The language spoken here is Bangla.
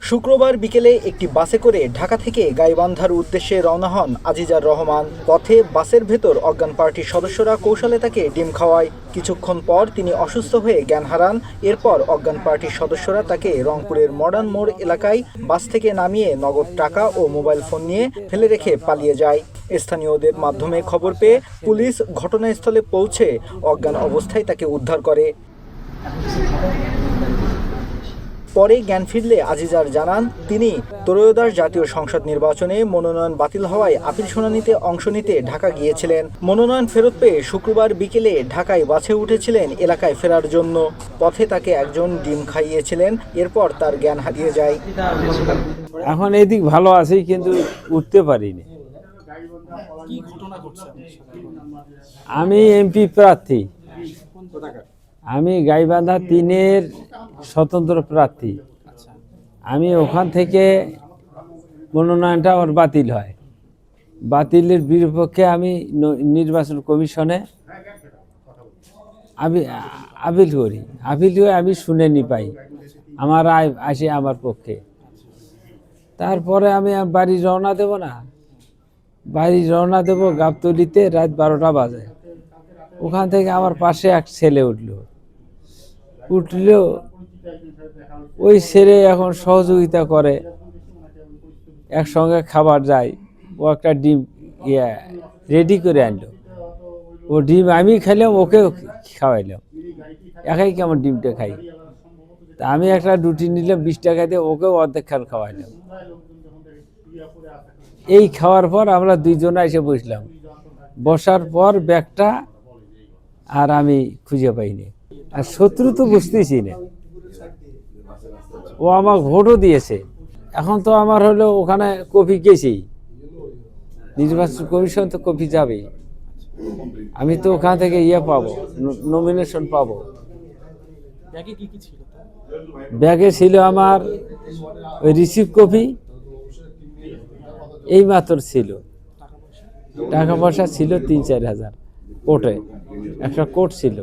শুক্রবার বিকেলে একটি বাসে করে ঢাকা থেকে গাইবান্ধার উদ্দেশ্যে রওনা হন আজিজার রহমান। পথে বাসের ভেতর অজ্ঞান পার্টির সদস্যরা কৌশলে তাকে ডিম খাওয়ায়। কিছুক্ষণ পর তিনি অসুস্থ হয়ে জ্ঞান হারান। এরপর অজ্ঞান পার্টির সদস্যরা তাকে রংপুরের মডার্ন মোড় এলাকায় বাস থেকে নামিয়ে নগদ টাকা ও মোবাইল ফোন নিয়ে ফেলে রেখে পালিয়ে যায়। স্থানীয়দের মাধ্যমে খবর পেয়ে পুলিশ ঘটনাস্থলে পৌঁছে অজ্ঞান অবস্থায় তাকে উদ্ধার করে। পরে জ্ঞান ফিরলে আজিজার জানান, তিনি ত্রয়োদশ জাতীয় সংসদ নির্বাচনে মনোনয়ন বাতিল হওয়ায় আপিল শুনানিতে অংশ নিতে ঢাকা গিয়েছিলেন। মনোনয়ন ফেরত পেয়ে শুক্রবার বিকেলে ঢাকায় বাসে উঠেছিলেন এলাকায় ফেরার জন্য। পথে তাকে একজন ডিম খাইয়েছিলেন। এরপর তার জ্ঞান হারিয়ে যায়। এখন এদিক ভালো আছি, কিন্তু উঠতে পারিনি। আমি এমপি প্রার্থী, আমি গাইবান্ধা 3-এর স্বতন্ত্র প্রার্থী। আমি ওখান থেকে মনোনয়নটা আমার বাতিল হয়। বাতিলের বিপক্ষে আমি নির্বাচন কমিশনে আপিল করি। আপিল করে আমি শুনানি পাই, আমার রায় আসে আমার পক্ষে। তারপরে আমি বাড়ি রওনা দেব না, বাড়ি রওনা দেব গাবতলিতে রাত 12টা বাজে। ওখান থেকে আমার পাশে এক ছেলে উঠলো। ওই ছেলে এখন সহযোগিতা করে, একসঙ্গে খাবার যায়। ও একটা ডিম রেডি করে আনলো। ও ডিম আমি খাইলাম, ওকেও খাওয়াইলাম। একাই কেমন ডিমটা খাই। তা আমি একটা রুটি নিলাম 20 টাকা দিয়ে, ওকেও অর্ধেক খান খাওয়াইলাম। এই খাওয়ার পর আমরা দুইজনে এসে বসলাম। বসার পর ব্যাগটা আর আমি খুঁজে পাইনি। আর শত্রু তো বুঝতেছি না। ও আমাকে ভোটও দিয়েছে। এখন তো আমার হলো ওখানে কপি গেছি, নির্বাচন কমিশন তো কপি যাবে। আমি তো ওখান থেকে পাবো, নমিনেশন পাবো। ব্যাগে ছিল আমার ওই রিসিভ কপি, এই মাত্র ছিল। টাকা পয়সা ছিল 3-4 হাজার। কোর্টে একটা কোর্ট ছিল।